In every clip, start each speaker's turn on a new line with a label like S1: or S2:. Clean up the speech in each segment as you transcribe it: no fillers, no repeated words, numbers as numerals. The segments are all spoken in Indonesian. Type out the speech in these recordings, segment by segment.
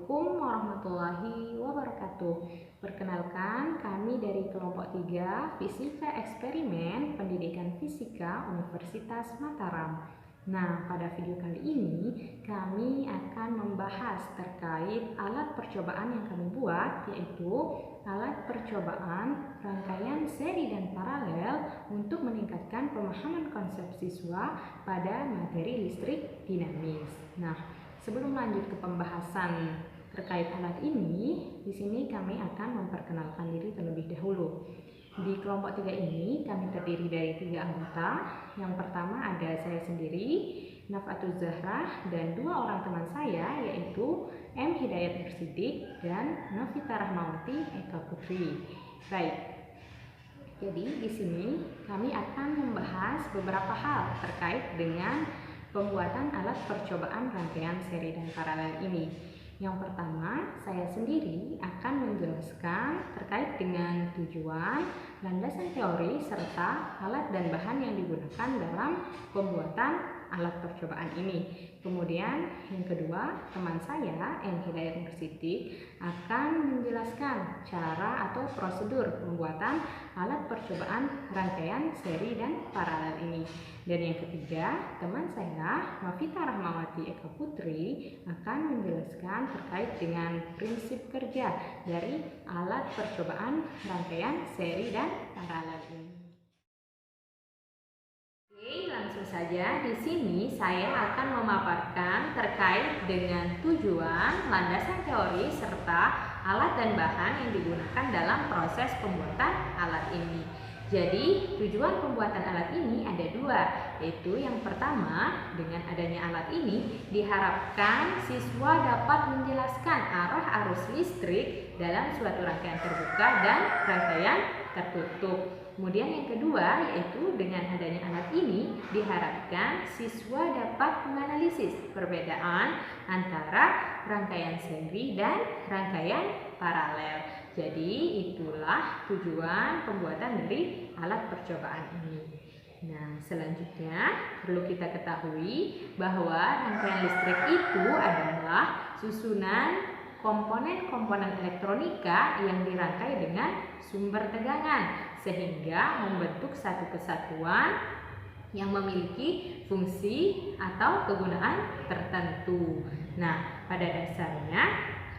S1: Assalamualaikum warahmatallahi wabarakatuh. Perkenalkan, kami dari kelompok 3 Fisika Eksperimen Pendidikan Fisika Universitas Mataram. Nah, pada video kali ini kami akan membahas terkait alat percobaan yang kami buat, yaitu alat percobaan rangkaian seri dan paralel untuk meningkatkan pemahaman konsep siswa pada materi listrik dinamis. Nah, sebelum lanjut ke pembahasan terkait alat ini, di sini kami akan memperkenalkan diri terlebih dahulu. Di kelompok 3 ini kami terdiri dari 3 anggota. Yang pertama ada saya sendiri, Nafatul Zahrah, dan 2 orang teman saya, yaitu M. Hidayat Nursidik dan Novita Rahmawati Eka Putri. Baik. Jadi di sini kami akan membahas beberapa hal terkait dengan pembuatan alat percobaan rangkaian seri dan paralel ini. Yang pertama, saya sendiri akan menjelaskan terkait dengan tujuan, landasan teori, serta alat dan bahan yang digunakan dalam pembuatan alat percobaan ini. Kemudian yang kedua, teman saya M. Hidayat Nursidik akan menjelaskan cara atau prosedur pembuatan alat percobaan rangkaian seri dan paralel ini. Dan yang ketiga, teman saya Novita Rahmawati Eka Putri akan menjelaskan terkait dengan prinsip kerja dari alat percobaan rangkaian seri dan paralel ini. Oke, langsung saja di sini saya akan memaparkan terkait dengan tujuan, landasan teori, serta alat dan bahan yang digunakan dalam proses pembuatan alat ini. Jadi, tujuan pembuatan alat ini ada 2, yaitu yang pertama, dengan adanya alat ini diharapkan siswa dapat menjelaskan arah arus listrik dalam suatu rangkaian terbuka dan rangkaian tertutup. Kemudian yang kedua, yaitu dengan adanya alat ini diharapkan siswa dapat menganalisis perbedaan antara rangkaian seri dan rangkaian paralel. Jadi itulah tujuan pembuatan dari alat percobaan ini. Nah, selanjutnya perlu kita ketahui bahwa rangkaian listrik itu adalah susunan komponen-komponen elektronika yang dirangkai dengan sumber tegangan sehingga membentuk satu kesatuan yang memiliki fungsi atau kegunaan tertentu. Nah, pada dasarnya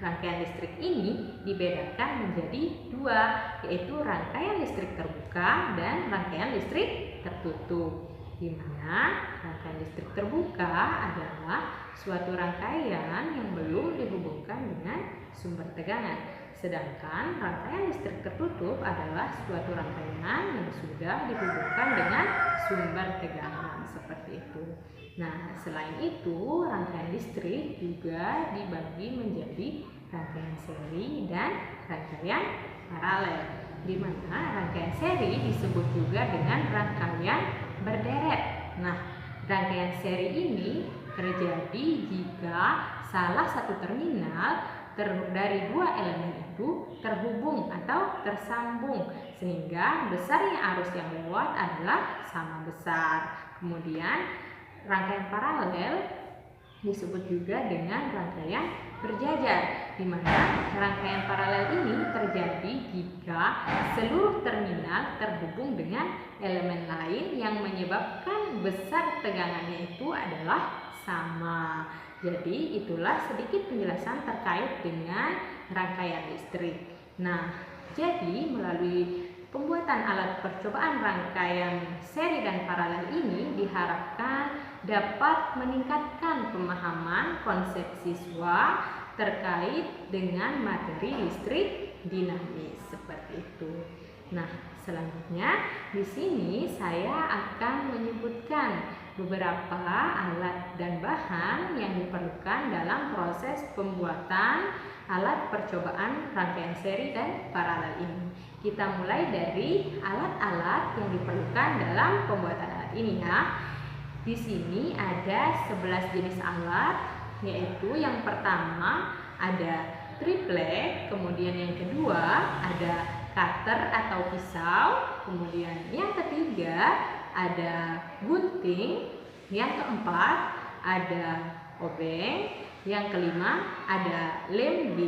S1: rangkaian listrik ini dibedakan menjadi 2, yaitu rangkaian listrik terbuka dan rangkaian listrik tertutup. Di mana rangkaian listrik terbuka adalah suatu rangkaian yang belum dihubungkan dengan sumber tegangan. Sedangkan rangkaian listrik tertutup adalah suatu rangkaian yang sudah dihubungkan dengan sumber tegangan, seperti itu. Nah, selain itu, rangkaian listrik juga dibagi menjadi rangkaian seri dan rangkaian paralel, di mana rangkaian seri disebut juga dengan rangkaian berderet. Nah, rangkaian seri ini terjadi jika salah satu terminal dari 2 elemen itu terhubung atau tersambung sehingga besarnya arus yang lewat adalah sama besar. Kemudian rangkaian paralel disebut juga dengan rangkaian berjajar, di mana rangkaian paralel ini terjadi jika seluruh terminal terhubung dengan elemen lain yang menyebabkan besar tegangannya itu adalah sama. Jadi itulah sedikit penjelasan terkait dengan rangkaian listrik. Nah, jadi melalui pembuatan alat percobaan rangkaian seri dan paralel ini diharapkan dapat meningkatkan pemahaman konsep siswa terkait dengan materi listrik dinamis, seperti itu. Nah, selanjutnya di sini saya akan menyebutkan beberapa alat dan bahan yang diperlukan dalam proses pembuatan alat percobaan rangkaian seri dan paralel ini. Kita mulai dari alat-alat yang diperlukan dalam pembuatan alat ini ya. Di sini ada 11 jenis alat, yaitu yang pertama ada triplek, kemudian yang kedua ada cutter atau pisau, kemudian yang ketiga ada gunting, yang keempat ada obeng, Yang kelima ada lem B,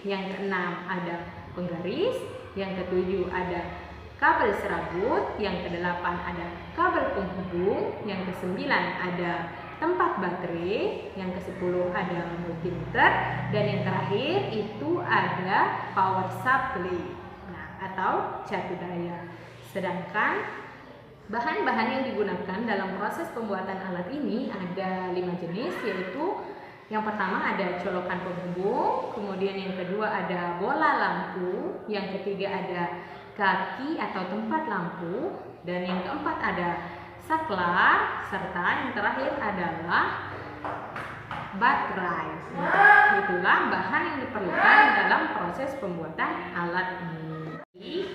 S1: yang keenam ada penggaris, yang ketujuh ada kabel serabut, yang kedelapan ada kabel penghubung, yang kesembilan ada tempat baterai, yang ke-10 ada multimeter, dan yang terakhir itu ada power supply, atau catu daya. Sedangkan bahan-bahan yang digunakan dalam proses pembuatan alat ini ada 5 jenis, yaitu yang pertama ada colokan penghubung, kemudian yang kedua ada bola lampu, yang ketiga ada kaki atau tempat lampu, dan yang keempat ada saklar, serta yang terakhir adalah baterai. Itulah bahan yang diperlukan dalam proses pembuatan alat ini.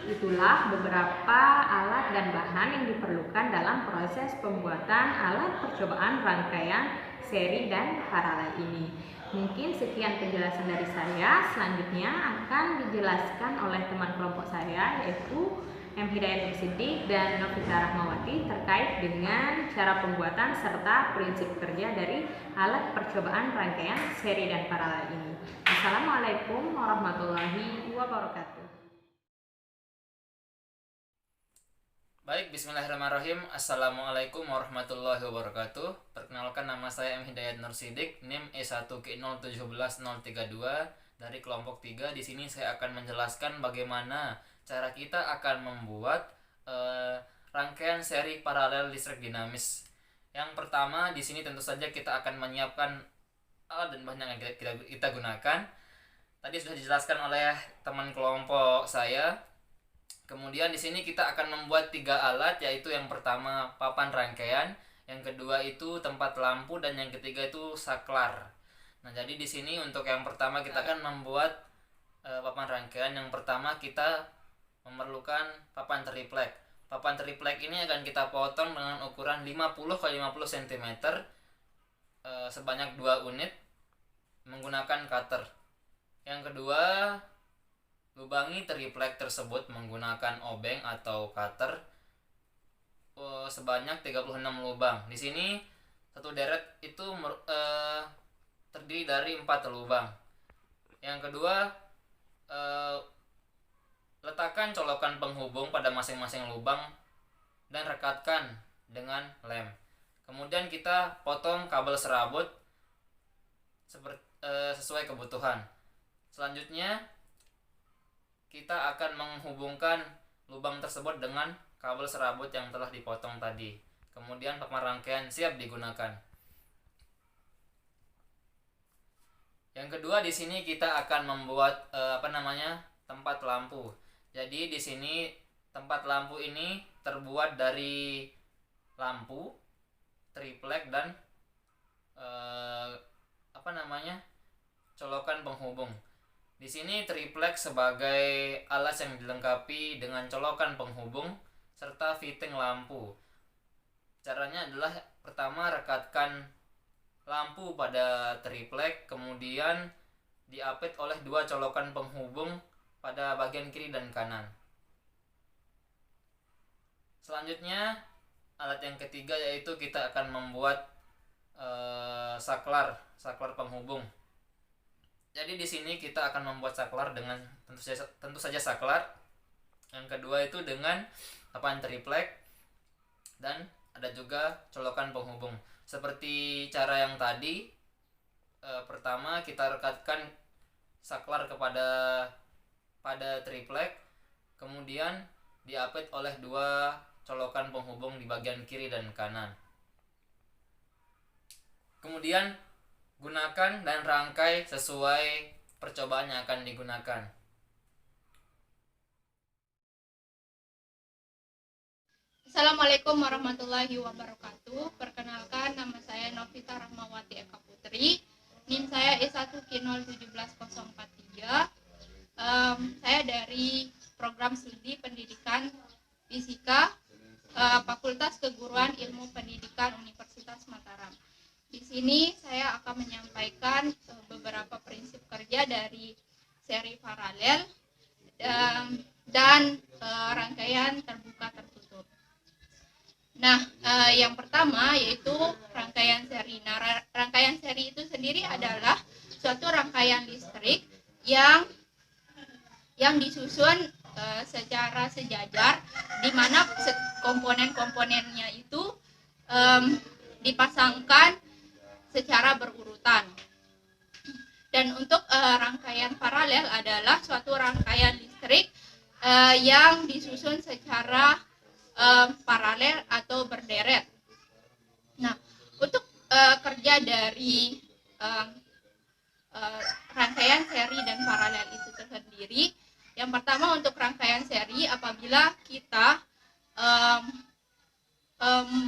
S1: Itulah beberapa alat dan bahan yang diperlukan dalam proses pembuatan alat percobaan rangkaian seri dan paralel ini. Mungkin sekian penjelasan dari saya. Selanjutnya akan dijelaskan oleh teman kelompok saya, yaitu M. Hidayat Nursidik dan Novita Rahmawati, terkait dengan cara pembuatan serta prinsip kerja dari alat percobaan rangkaian seri dan paralel ini. Assalamualaikum warahmatullahi wabarakatuh.
S2: Baik, bismillahirrahmanirrahim. Assalamualaikum warahmatullahi wabarakatuh. Perkenalkan, nama saya M. Hidayat Nursidik, NIM E1K017032 dari kelompok 3. Di sini saya akan menjelaskan bagaimana cara kita akan membuat rangkaian seri paralel listrik dinamis. Yang pertama, di sini tentu saja kita akan menyiapkan alat dan bahan yang kita gunakan. Tadi sudah dijelaskan oleh teman kelompok saya. Kemudian di sini kita akan membuat 3 alat, yaitu yang pertama papan rangkaian, yang kedua itu tempat lampu, dan yang ketiga itu saklar. Nah, jadi di sini untuk yang pertama kita akan membuat papan rangkaian. Yang pertama kita memerlukan papan triplek. Papan triplek ini akan kita potong dengan ukuran 50 x 50 cm sebanyak 2 unit menggunakan cutter. Yang kedua, lubangi triplek tersebut menggunakan obeng atau cutter sebanyak 36 lubang. Di sini satu deret itu terdiri dari 4 lubang. Yang kedua, letakkan colokan penghubung pada masing-masing lubang dan rekatkan dengan lem. Kemudian kita potong kabel serabut sesuai kebutuhan. Selanjutnya kita akan menghubungkan lubang tersebut dengan kabel serabut yang telah dipotong tadi. Kemudian papan rangkaian siap digunakan. Yang kedua, di sini kita akan membuat tempat lampu. Jadi di sini tempat lampu ini terbuat dari lampu, triplek, dan colokan penghubung. Di sini triplek sebagai alat yang dilengkapi dengan colokan penghubung serta fitting lampu. Caranya adalah pertama, rekatkan lampu pada triplek, kemudian diapit oleh 2 colokan penghubung pada bagian kiri dan kanan. Selanjutnya, alat yang ketiga yaitu kita akan membuat saklar penghubung. Jadi di sini kita akan membuat saklar dengan tentu saja saklar. Yang kedua itu dengan papan triplek, dan ada juga colokan penghubung. Seperti cara yang tadi, pertama kita rekatkan saklar pada triplek, kemudian diapit oleh 2 colokan penghubung di bagian kiri dan kanan. Kemudian gunakan dan rangkai sesuai percobaan yang akan digunakan.
S3: Assalamualaikum warahmatullahi wabarakatuh. Perkenalkan, nama saya Novita Rahmawati Eka Putri. NIM saya E1K017043. Saya dari program studi pendidikan fisika Fakultas Keguruan Ilmu Pendidikan Universitas Mataram. Di sini saya akan menyampaikan beberapa prinsip kerja dari seri paralel dan rangkaian terbuka tertutup. Nah, yang pertama yaitu rangkaian seri. Nah, rangkaian seri itu sendiri adalah suatu rangkaian listrik yang disusun secara sejajar, di mana komponen-komponennya itu dipasangkan secara berurutan. Dan untuk rangkaian paralel adalah suatu rangkaian listrik yang disusun secara paralel atau berderet. Nah, untuk kerja dari rangkaian seri dan paralel itu tersendiri, yang pertama untuk rangkaian seri, apabila kita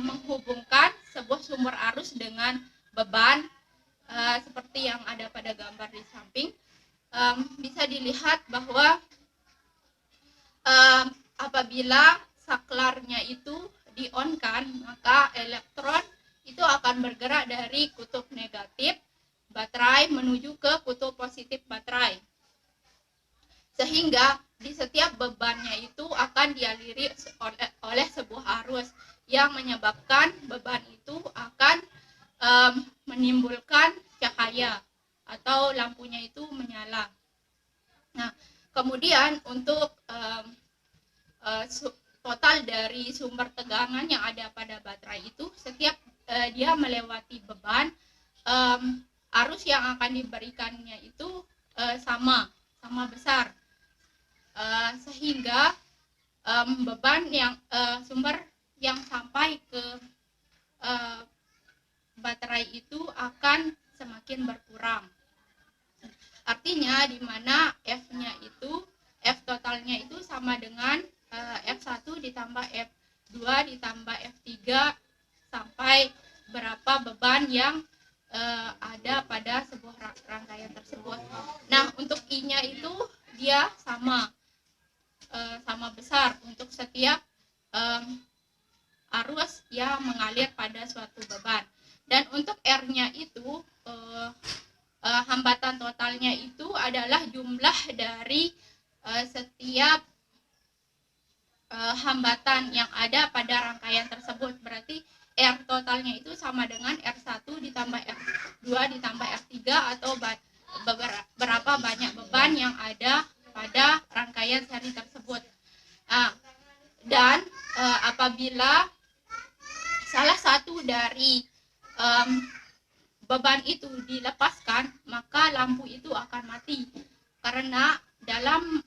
S3: menghubungkan sebuah sumber arus dengan beban seperti yang ada pada gambar di samping, bisa dilihat bahwa apabila saklarnya itu di-on-kan, maka elektron itu akan bergerak dari kutub negatif baterai menuju ke kutub positif baterai, sehingga di setiap bebannya itu akan dialiri oleh sebuah arus yang menyebabkan beban itu akan menimbulkan cahaya atau lampunya itu menyala. Nah, kemudian untuk total dari sumber tegangan yang ada pada baterai itu, setiap dia melewati beban, arus yang akan diberikannya itu sama besar, sehingga beban yang sumber yang sampai ke baterai itu akan semakin berkurang. Artinya di mana F-nya itu, F totalnya itu sama dengan F1 ditambah F2 ditambah F3 sampai berapa beban yang ada pada sebuah rangkaian tersebut. Nah, untuk I-nya itu dia sama besar untuk setiap arus yang mengalir pada suatu beban. Dan untuk R-nya itu hambatan totalnya itu adalah jumlah dari setiap hambatan yang ada pada rangkaian tersebut. Berarti R totalnya itu sama dengan R1 ditambah R2 ditambah R3 atau berapa banyak beban yang ada pada rangkaian seri tersebut. Dan apabila salah satu dari beban itu dilepaskan, maka lampu itu akan mati, karena dalam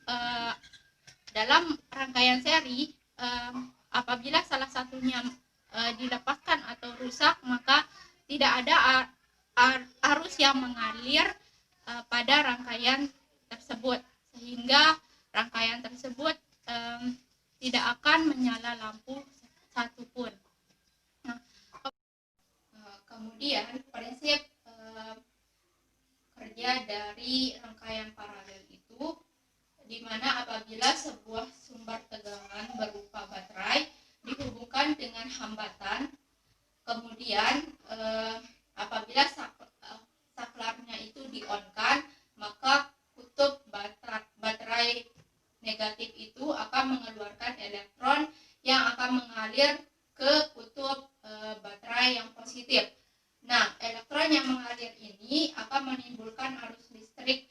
S3: rangkaian seri apabila salah satunya dilepaskan atau rusak, maka tidak ada arus yang mengalir pada rangkaian tersebut, sehingga rangkaian tersebut tidak akan menyala lampu satupun. Nah, kemudian prinsip kerja dari rangkaian paralel itu, di mana apabila sebuah sumber tegangan berupa baterai dihubungkan dengan hambatan, kemudian apabila saklarnya itu di-on-kan, maka kutub baterai negatif itu akan mengeluarkan elektron yang akan mengalir ke kutub baterai yang positif. Nah, elektron yang mengalir ini akan menimbulkan arus listrik.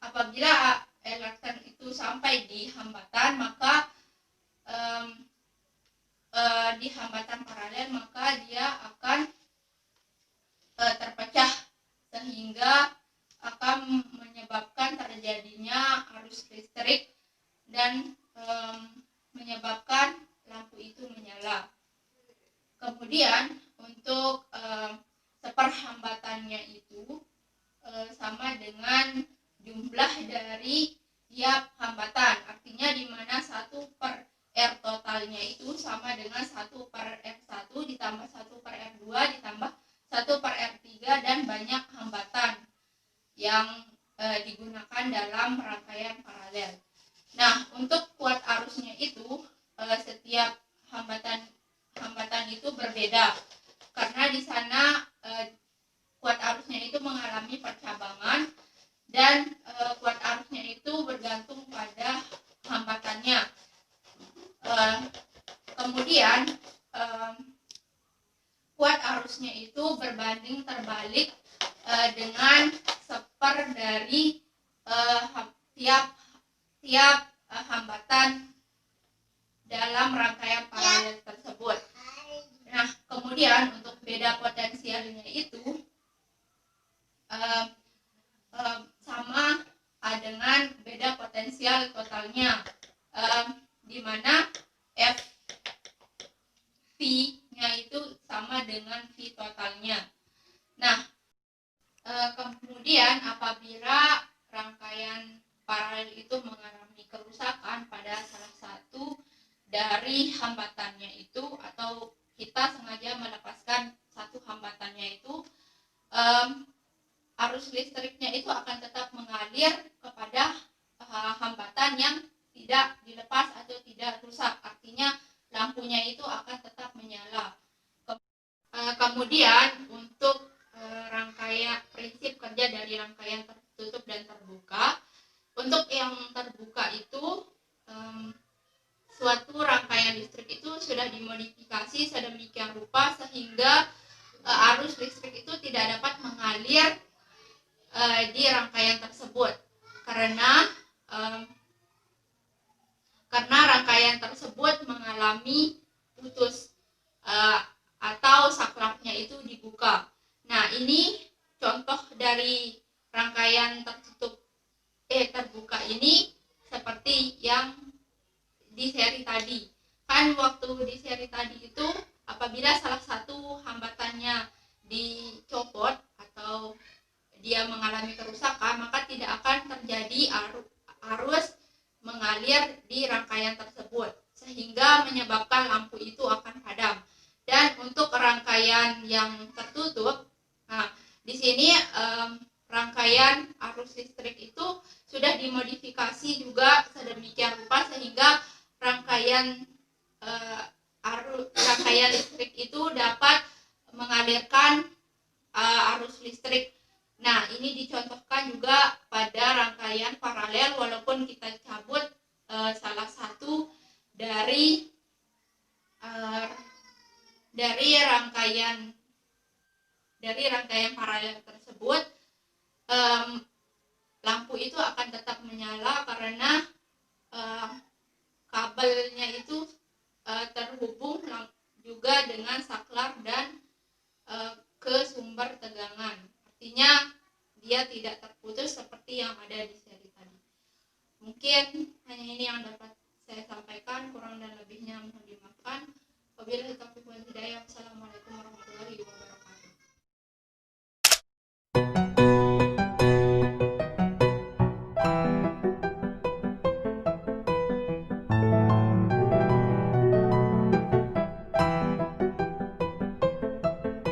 S3: Apabila elektron itu sampai di hambatan, maka di hambatan paralel, maka dia akan terpecah, sehingga akan menyebabkan terjadinya arus listrik dan menyebabkan lampu itu menyala. Kemudian untuk seperhambatannya itu sama dengan jumlah dari tiap hambatan, artinya di mana 1/R totalnya itu sama dengan 1/R1 ditambah 1/R2 ditambah 1/R3 dan banyak hambatan yang digunakan dalam rangkaian paralel. Nah, untuk kuat arusnya itu setiap hambatan itu berbeda, karena di sana kuat arusnya itu mengalami percabangan, dan kuat arusnya itu bergantung pada hambatannya. Kemudian kuat arusnya itu berbanding terbalik dengan dari tiap hambatan dalam rangkaian paralel tersebut. Nah, kemudian untuk beda potensialnya itu sama dengan beda potensial totalnya, di mana F V-nya itu sama dengan V totalnya. Nah, kemudian apabila rangkaian paralel itu mengalami kerusakan pada salah satu dari hambatannya itu, atau kita sengaja melepaskan satu hambatannya itu, arus listriknya itu akan tetap mengalir kepada hambatan yang tidak dilepas atau tidak rusak. Artinya lampunya itu akan tetap menyala. Kemudian untuk rangkaian prinsip kerja dari rangkaian tertutup dan terbuka. Untuk yang terbuka itu suatu rangkaian listrik itu sudah dimodifikasi sedemikian rupa sehingga arus listrik itu tidak dapat mengalir di rangkaian tersebut karena rangkaian tersebut mengalami putus atau saklapnya itu dibuka. Nah, ini contoh dari rangkaian terbuka ini seperti yang di seri tadi. Kan waktu di seri tadi itu apabila salah satu hambatannya dicopot atau dia mengalami kerusakan, maka tidak akan terjadi arus mengalir di rangkaian tersebut sehingga menyebabkan lampu itu akan padam. Dan untuk rangkaian yang tertutup, nah di sini rangkaian arus listrik itu sudah dimodifikasi juga sedemikian rupa sehingga rangkaian listrik itu dapat mengalirkan arus listrik. Nah, ini dicontohkan juga pada rangkaian paralel walaupun kita cabut salah satu dari rangkaian paralel tersebut, lampu itu akan tetap menyala karena kabelnya itu terhubung juga dengan saklar dan ke sumber tegangan. Artinya dia tidak terputus seperti yang ada di seri tadi. Mungkin hanya ini yang dapat saya sampaikan, kurang dan lebihnya mohon dimaafkan. Wabillahi taufiq